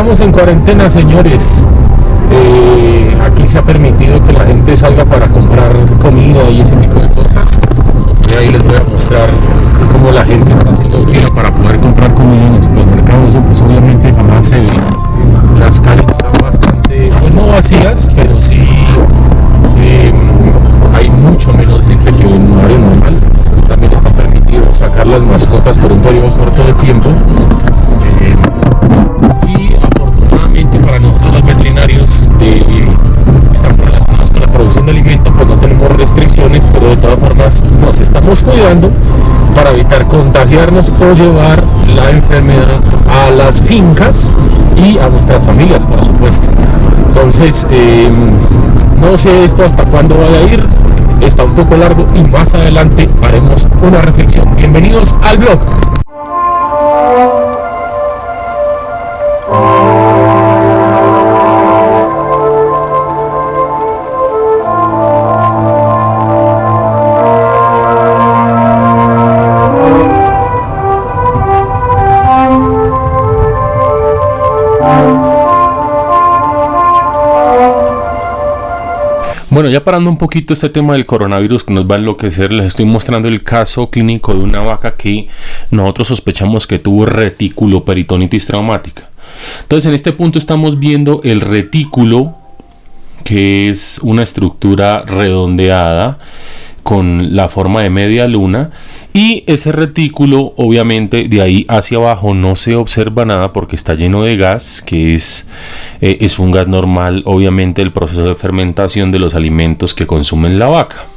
estamos en cuarentena, señores. Aquí se ha permitido que la gente salga para comprar comida y ese tipo de cosas. Y ahí les voy a mostrar cómo la gente está haciendo fila para poder comprar comida en el supermercado. Eso pues obviamente jamás se ve. Las calles están bastante, pues no vacías, pero sí hay mucho menos gente que en un horario normal. También está permitido sacar las mascotas por un periodo corto de tiempo. Y afortunadamente para nosotros los veterinarios que estamos relacionados con la producción de alimentos, pues no tenemos restricciones, pero de todas formas nos estamos cuidando para evitar contagiarnos o llevar la enfermedad a las fincas y a nuestras familias, por supuesto. Entonces, no sé esto hasta cuándo vaya a ir, está un poco largo y más adelante haremos una reflexión. Bienvenidos al blog. Bueno, ya parando un poquito este tema del coronavirus que nos va a enloquecer, les estoy mostrando el caso clínico de una vaca que nosotros sospechamos que tuvo reticuloperitonitis traumática. Entonces en este punto estamos viendo el retículo, que es una estructura redondeada con la forma de media luna, y ese retículo obviamente de ahí hacia abajo no se observa nada porque está lleno de gas, que es un gas normal obviamente del proceso de fermentación de los alimentos que consumen la vaca.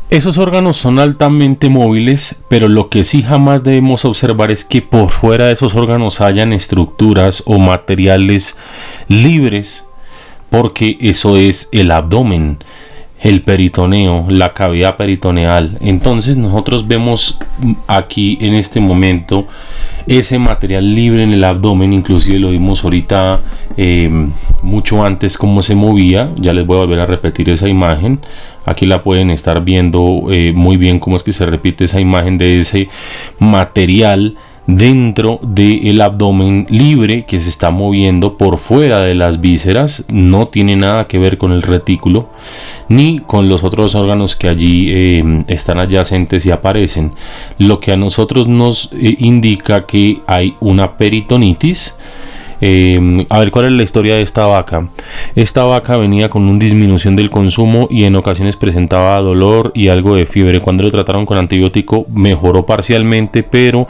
Esos órganos son altamente móviles, pero lo que sí jamás debemos observar es que por fuera de esos órganos hayan estructuras o materiales libres, porque eso es el abdomen, el peritoneo, la cavidad peritoneal. Entonces nosotros vemos aquí en este momento ese material libre en el abdomen, inclusive lo vimos ahorita mucho antes cómo se movía. Ya les voy a volver a repetir esa imagen. Aquí la pueden estar viendo muy bien cómo es que se repite esa imagen de ese material dentro del abdomen libre que se está moviendo por fuera de las vísceras. No tiene nada que ver con el retículo ni con los otros órganos que allí están adyacentes y aparecen, lo que a nosotros nos indica que hay una peritonitis. A ver, ¿cuál es la historia de esta vaca? Esta vaca venía con una disminución del consumo y en ocasiones presentaba dolor y algo de fiebre. Cuando lo trataron con antibiótico mejoró parcialmente, pero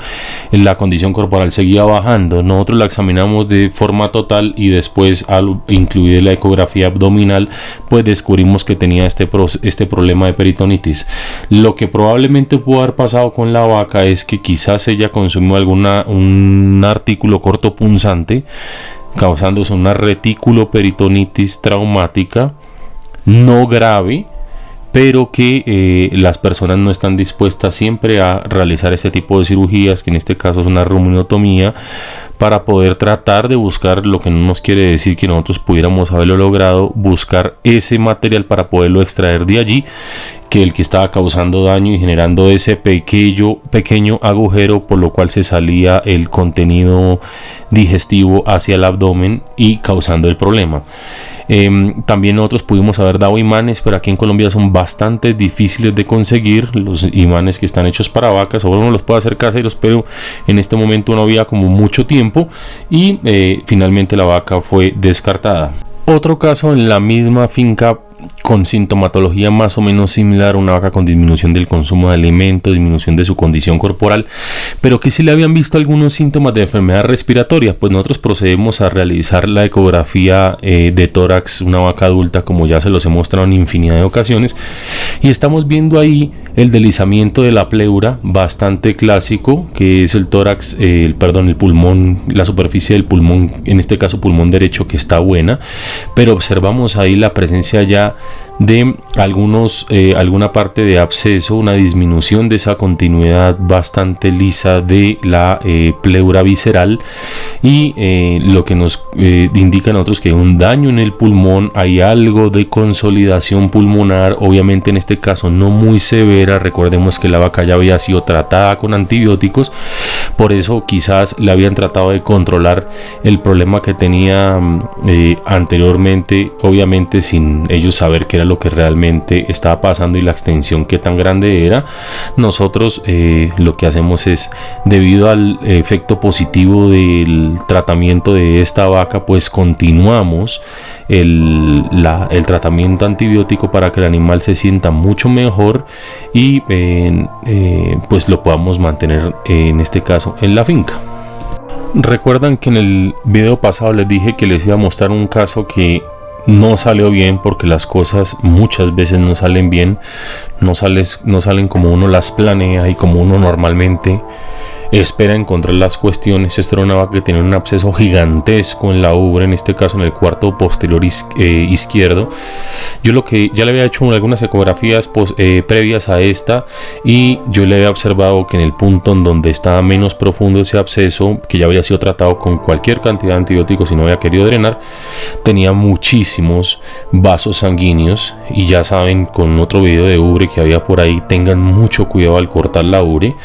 la condición corporal seguía bajando. Nosotros la examinamos de forma total y después, al incluir la ecografía abdominal, pues descubrimos que tenía este problema de peritonitis. Lo que probablemente pudo haber pasado con la vaca es que quizás ella consumió un artículo cortopunzante, causándose una reticuloperitonitis traumática no grave, pero que las personas no están dispuestas siempre a realizar este tipo de cirugías, que en este caso es una ruminotomía, para poder tratar de buscar, lo que no nos quiere decir que nosotros pudiéramos haberlo logrado, buscar ese material para poderlo extraer de allí, que el que estaba causando daño y generando ese pequeño agujero por lo cual se salía el contenido digestivo hacia el abdomen y causando el problema. También nosotros pudimos haber dado imanes, pero aquí en Colombia son bastante difíciles de conseguir los imanes que están hechos para vacas. Ahora uno los puede hacer caseros, pero en este momento no había como mucho tiempo y finalmente la vaca fue descartada. Otro caso en la misma finca con sintomatología más o menos similar, una vaca con disminución del consumo de alimentos, disminución de su condición corporal, pero que sí le habían visto algunos síntomas de enfermedad respiratoria. Pues nosotros procedemos a realizar la ecografía de tórax, una vaca adulta, como ya se los he mostrado en infinidad de ocasiones, y estamos viendo ahí el deslizamiento de la pleura, bastante clásico, que es el tórax, el pulmón, la superficie del pulmón, en este caso pulmón derecho, que está buena, pero observamos ahí la presencia ya de alguna parte de absceso, una disminución de esa continuidad bastante lisa de la pleura visceral, y lo que nos indica a nosotros que hay un daño en el pulmón, hay algo de consolidación pulmonar, obviamente en este caso no muy severa. Recordemos que la vaca ya había sido tratada con antibióticos, por eso quizás le habían tratado de controlar el problema que tenía anteriormente, obviamente sin ellos saber qué era lo que realmente estaba pasando y la extensión que tan grande era. Nosotros lo que hacemos es, debido al efecto positivo del tratamiento de esta vaca, pues continuamos el tratamiento antibiótico para que el animal se sienta mucho mejor y pues lo podamos mantener en este caso en la finca. Recuerdan que en el video pasado les dije que les iba a mostrar un caso que no salió bien, porque las cosas muchas veces no salen bien, no salen como uno las planea y como uno normalmente espera encontrar las cuestiones. Esta era una vaca que tenía un absceso gigantesco en la ubre, en este caso en el cuarto posterior izquierdo. Yo lo que ya le había hecho algunas ecografías previas a esta, y yo le había observado que en el punto en donde estaba menos profundo ese absceso, que ya había sido tratado con cualquier cantidad de antibióticos y no había querido drenar, tenía muchísimos vasos sanguíneos. Y ya saben, con otro video de ubre que había por ahí, tengan mucho cuidado al cortar la ubre.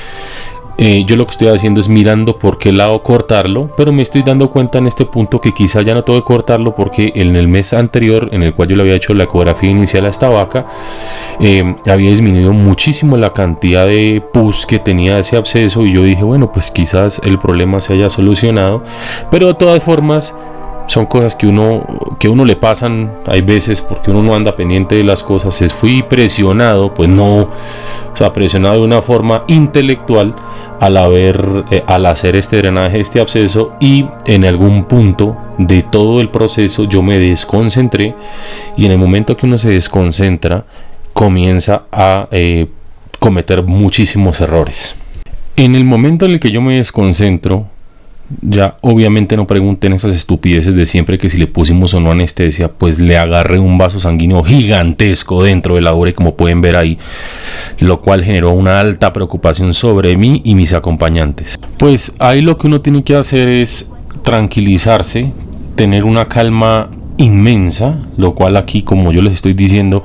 Yo lo que estoy haciendo es mirando por qué lado cortarlo, pero me estoy dando cuenta en este punto que quizá ya no tengo que cortarlo, porque en el mes anterior, en el cual yo le había hecho la ecografía inicial a esta vaca, había disminuido muchísimo la cantidad de pus que tenía ese absceso, y yo dije, bueno, pues quizás el problema se haya solucionado. Pero de todas formas son cosas que uno le pasan, hay veces, porque uno no anda pendiente de las cosas. Fui presionado, pues no, o sea, presionado de una forma intelectual al hacer este drenaje, este absceso, y en algún punto de todo el proceso yo me desconcentré, y en el momento que uno se desconcentra comienza a cometer muchísimos errores. En el momento en el que yo me desconcentro, ya obviamente no pregunten esas estupideces de siempre, que si le pusimos o no anestesia, pues le agarré un vaso sanguíneo gigantesco dentro de la ubre, como pueden ver ahí, lo cual generó una alta preocupación sobre mí y mis acompañantes. Pues ahí lo que uno tiene que hacer es tranquilizarse, tener una calma inmensa, lo cual aquí, como yo les estoy diciendo,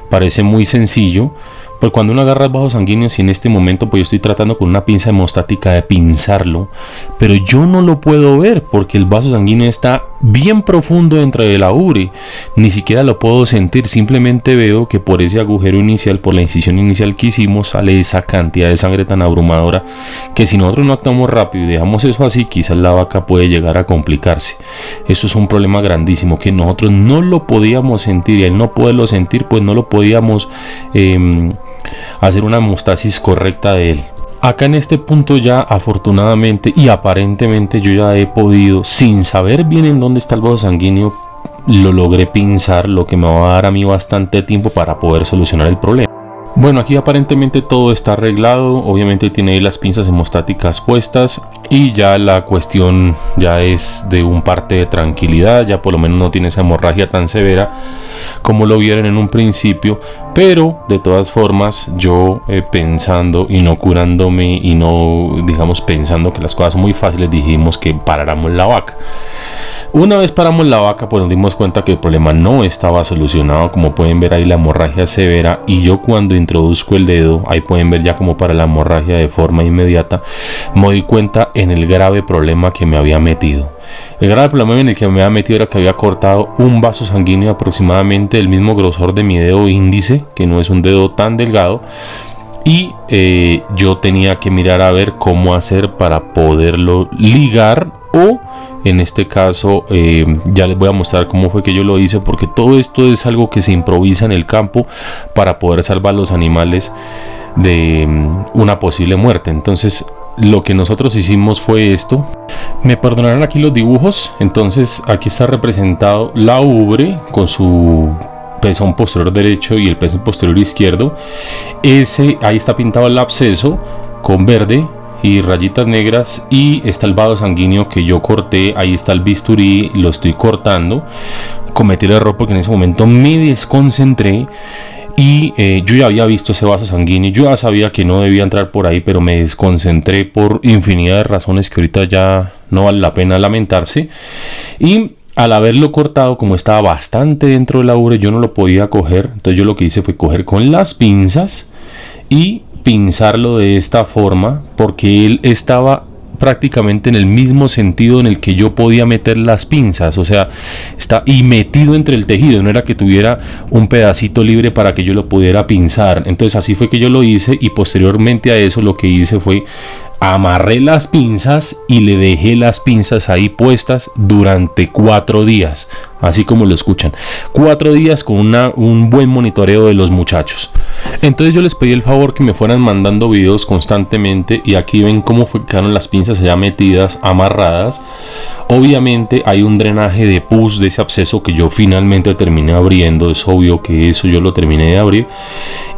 parece muy sencillo. Porque cuando uno agarra el vaso sanguíneo, y en este momento pues yo estoy tratando con una pinza hemostática de pinzarlo, pero yo no lo puedo ver porque el vaso sanguíneo está bien profundo dentro de la ubre, ni siquiera lo puedo sentir. Simplemente veo que por ese agujero inicial, por la incisión inicial que hicimos, sale esa cantidad de sangre tan abrumadora, que si nosotros no actuamos rápido y dejamos eso así, quizás la vaca puede llegar a complicarse. Eso es un problema grandísimo, que nosotros no lo podíamos sentir, y al no poderlo sentir, pues no lo podíamos hacer una hemostasis correcta de él. Acá en este punto ya, afortunadamente y aparentemente, yo ya he podido, sin saber bien en dónde está el vaso sanguíneo, lo logré pinzar, lo que me va a dar a mí bastante tiempo para poder solucionar el problema. Bueno, aquí aparentemente todo está arreglado, obviamente tiene ahí las pinzas hemostáticas puestas, y ya la cuestión ya es de un parte de tranquilidad, ya por lo menos no tiene esa hemorragia tan severa como lo vieron en un principio. Pero de todas formas, yo pensando y no curándome, y no, digamos, pensando que las cosas son muy fáciles, dijimos que paráramos la vaca. Una vez paramos la vaca, pues nos dimos cuenta que el problema no estaba solucionado. Como pueden ver ahí, la hemorragia severa, y yo cuando introduzco el dedo, ahí pueden ver ya como para la hemorragia de forma inmediata, me doy cuenta en el grave problema que me había metido. El grave problema en el que me había metido era que había cortado un vaso sanguíneo aproximadamente del mismo grosor de mi dedo índice, que no es un dedo tan delgado, y yo tenía que mirar a ver cómo hacer para poderlo ligar, o en este caso ya les voy a mostrar cómo fue que yo lo hice, porque todo esto es algo que se improvisa en el campo para poder salvar los animales de una posible muerte. Entonces lo que nosotros hicimos fue esto. Me perdonarán aquí los dibujos. Entonces aquí está representado la ubre con su pezón posterior derecho y el pezón posterior izquierdo. Ahí está pintado el absceso con verde y rayitas negras, y está el vaso sanguíneo que yo corté. Ahí está el bisturí, lo estoy cortando. cometí el error porque en ese momento me desconcentré y yo ya había visto ese vaso sanguíneo, yo ya sabía que no debía entrar por ahí, pero me desconcentré por infinidad de razones que ahorita ya no vale la pena lamentarse. Y al haberlo cortado, como estaba bastante dentro de la ubre, yo no lo podía coger. Entonces yo lo que hice fue coger con las pinzas y pinzarlo de esta forma, porque él estaba prácticamente en el mismo sentido en el que yo podía meter las pinzas, o sea, está y metido entre el tejido, no era que tuviera un pedacito libre para que yo lo pudiera pinzar. Entonces así fue que yo lo hice, y posteriormente a eso lo que hice fue amarré las pinzas y le dejé las pinzas ahí puestas durante 4 días, así como lo escuchan, 4 días con un buen monitoreo de los muchachos. Entonces yo les pedí el favor que me fueran mandando videos constantemente, y aquí ven cómo quedaron las pinzas ya metidas, amarradas. Obviamente hay un drenaje de pus de ese absceso que yo finalmente terminé abriendo, es obvio que eso yo lo terminé de abrir.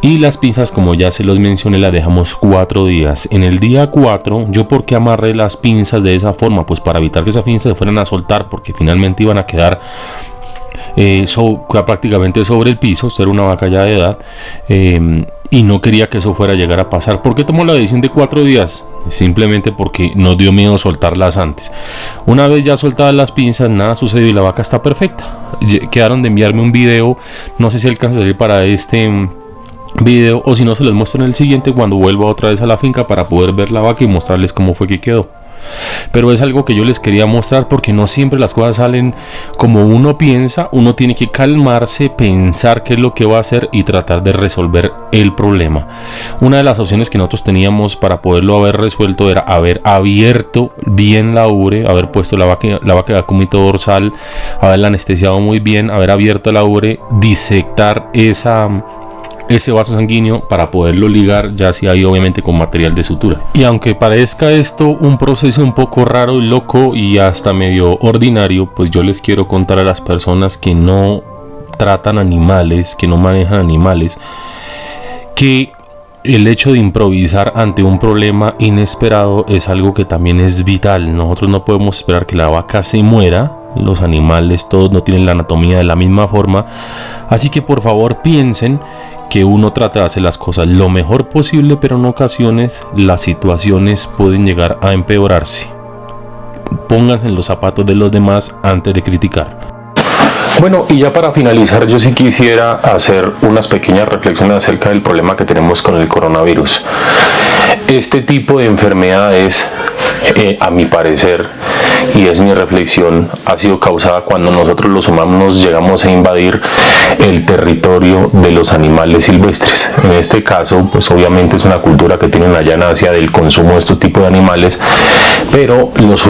Y las pinzas, como ya se los mencioné, las dejamos 4 días. En el día 4, ¿yo por qué amarré las pinzas de esa forma? Pues para evitar que esas pinzas se fueran a soltar, porque finalmente iban a quedar prácticamente sobre el piso. Esto era una vaca ya de edad, y no quería que eso fuera a llegar a pasar. ¿Por qué tomó la decisión de 4 días? Simplemente porque nos dio miedo soltarlas antes. Una vez ya soltadas las pinzas, nada sucedió y la vaca está perfecta. Quedaron de enviarme un video, no sé si alcanza a salir para este video, o si no se los muestro en el siguiente cuando vuelva otra vez a la finca, para poder ver la vaca y mostrarles cómo fue que quedó. Pero es algo que yo les quería mostrar, porque no siempre las cosas salen como uno piensa. Uno tiene que calmarse, pensar qué es lo que va a hacer y tratar de resolver el problema. Una de las opciones que nosotros teníamos para poderlo haber resuelto era haber abierto bien la ubre, haber puesto la vaca de acúmito dorsal, haberla anestesiado muy bien, haber abierto la ubre, disectar ese vaso sanguíneo para poderlo ligar, ya sea ahí obviamente con material de sutura. Y aunque parezca esto un proceso un poco raro y loco y hasta medio ordinario, pues yo les quiero contar a las personas que no tratan animales, que no manejan animales, que el hecho de improvisar ante un problema inesperado es algo que también es vital. Nosotros no podemos esperar que la vaca se muera. Los animales todos no tienen la anatomía de la misma forma, así que por favor piensen que uno trata de hacer las cosas lo mejor posible, pero en ocasiones las situaciones pueden llegar a empeorarse. Pónganse en los zapatos de los demás antes de criticar. Bueno, y ya para finalizar, yo sí quisiera hacer unas pequeñas reflexiones acerca del problema que tenemos con el coronavirus. Este tipo de enfermedades, a mi parecer, y es mi reflexión, ha sido causada cuando nosotros los humanos llegamos a invadir el territorio de los animales silvestres. En este caso, pues obviamente es una cultura que tiene una llanacia del consumo de este tipo de animales, pero las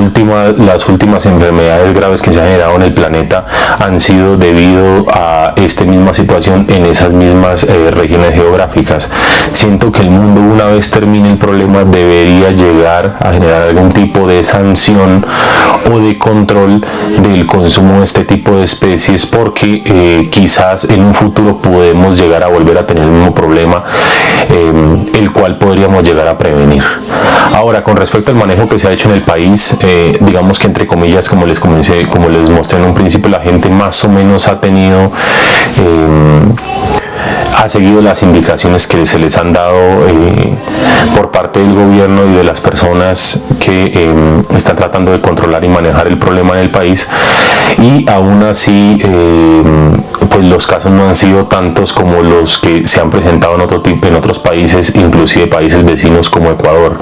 últimas enfermedades graves que se han generado en el planeta han sido debido a esta misma situación en esas mismas regiones geográficas. Siento que el mundo, una vez termine el problema, debería llegar a generar algún tipo de sanción o de control del consumo de este tipo de especies, porque quizás en un futuro podemos llegar a volver a tener el mismo problema, el cual podríamos llegar a prevenir. Ahora, con respecto al manejo que se ha hecho en el país, digamos que entre comillas, como les mostré en un principio, la gente más o menos ha seguido las indicaciones que se les han dado por parte del gobierno y de las personas que están tratando de controlar y manejar el problema en el país, y aún así pues los casos no han sido tantos como los que se han presentado en otros países, inclusive países vecinos como Ecuador.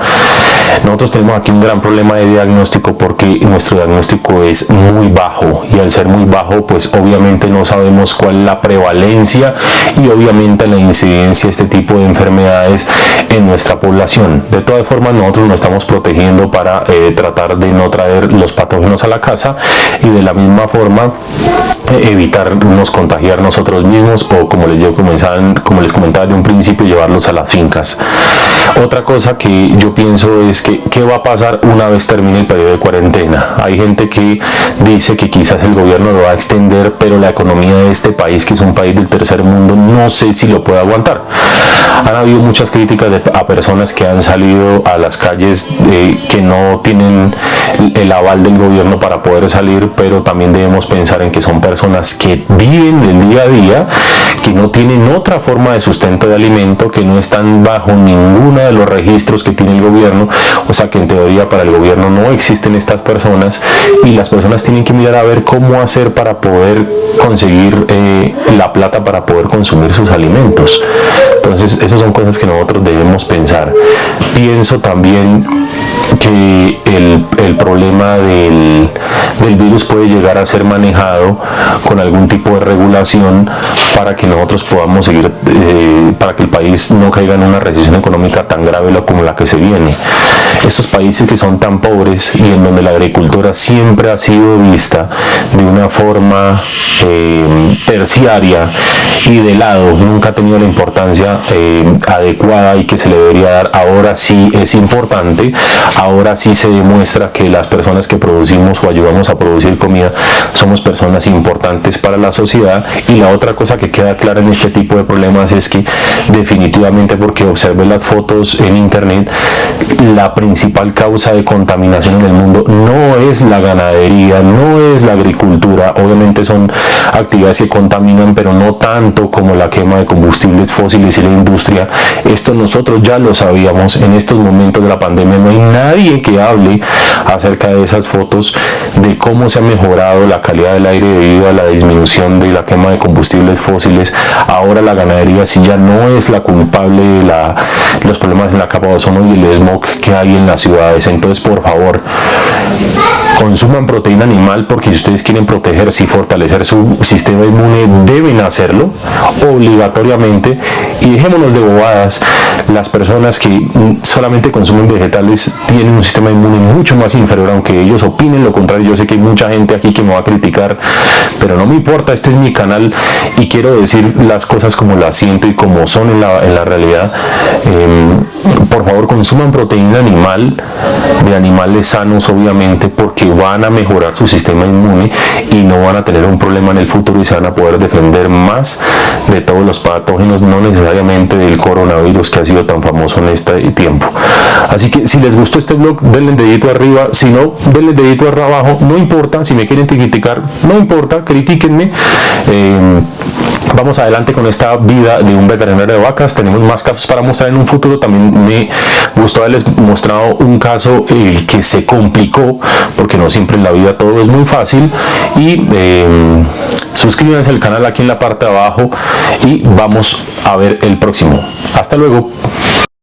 Nosotros tenemos aquí un gran problema de diagnóstico, porque nuestro diagnóstico es muy bajo, y al ser muy bajo, pues obviamente no sabemos cuál es la prevalencia y obviamente la incidencia de este tipo de enfermedades en nuestra población. De todas formas, nosotros nos estamos protegiendo para tratar de no traer los patógenos a la casa, y de la misma forma evitarnos contagiar nosotros mismos, o como les comentaba de un principio, llevarlos a las fincas. Otra cosa que yo pienso es que ¿qué va a pasar una vez termine el periodo de cuarentena? Hay gente que dice que quizás el gobierno lo va a extender, pero la economía de este país, que es un país del tercer mundo, no sé si lo puede aguantar. Han habido muchas críticas a personas que han salido a las calles que no tienen el aval del gobierno para poder salir, pero también debemos pensar en que son personas que viven del día a día, que no tienen otra forma de sustento de alimento, que no están bajo ninguno de los registros que tiene el gobierno, o sea que en teoría para el gobierno no existen estas personas, y las personas tienen que mirar a ver cómo hacer para poder conseguir la plata para poder consumir sus alimentos. Entonces esas son cosas que nosotros debemos pensar. Pienso también que el problema del virus puede llegar a ser manejado con algún tipo de regulación para que nosotros podamos seguir, para que el país no caiga en una recesión económica tan grave como la que se viene. Estos países que son tan pobres y en donde la agricultura siempre ha sido vista de una forma terciaria y de lado, nunca ha tenido la importancia adecuada y que se le debería dar, ahora sí es importante. Ahora sí se demuestra que las personas que producimos o ayudamos a producir comida somos personas importantes para la sociedad. Y la otra cosa que queda clara en este tipo de problemas es que definitivamente, porque observé las fotos en internet, la principal causa de contaminación en el mundo no es la ganadería, no es la agricultura. Obviamente son actividades que contaminan, pero no tanto como la quema de combustibles fósiles y la industria. Esto nosotros ya lo sabíamos. En estos momentos de la pandemia no hay nadie que hable acerca de esas fotos, de cómo se ha mejorado la calidad del aire debido a la disminución de la quema de combustibles fósiles. Ahora la ganadería sí ya no es la culpable de los problemas en la capa de ozono y el smog que hay en las ciudades. Entonces, por favor, consuman proteína animal, porque si ustedes quieren protegerse y fortalecer su sistema inmune, deben hacerlo obligatoriamente. Y dejémonos de bobadas. Las personas que solamente consumen vegetales tienen un sistema inmune mucho más inferior, aunque ellos opinen lo contrario. Yo sé que hay mucha gente aquí que me va a criticar, pero no me importa, este es mi canal y quiero decir las cosas como las siento y como son en la realidad. Por favor, consuman proteína animal, de animales sanos obviamente, porque van a mejorar su sistema inmune y no van a tener un problema en el futuro y se van a poder defender más de todos los patógenos, no necesariamente del coronavirus que ha sido tan famoso en este tiempo. Así que si les gustó este blog, denle dedito arriba, si no, denle dedito abajo, no importa. Si me quieren criticar, no importa, critíquenme. Vamos adelante con esta vida de un veterinario de vacas. Tenemos más casos para mostrar en un futuro. También me gustó haberles mostrado un caso que se complicó, porque no siempre en la vida todo es muy fácil. Y suscríbanse al canal aquí en la parte de abajo y vamos a ver el próximo. Hasta luego.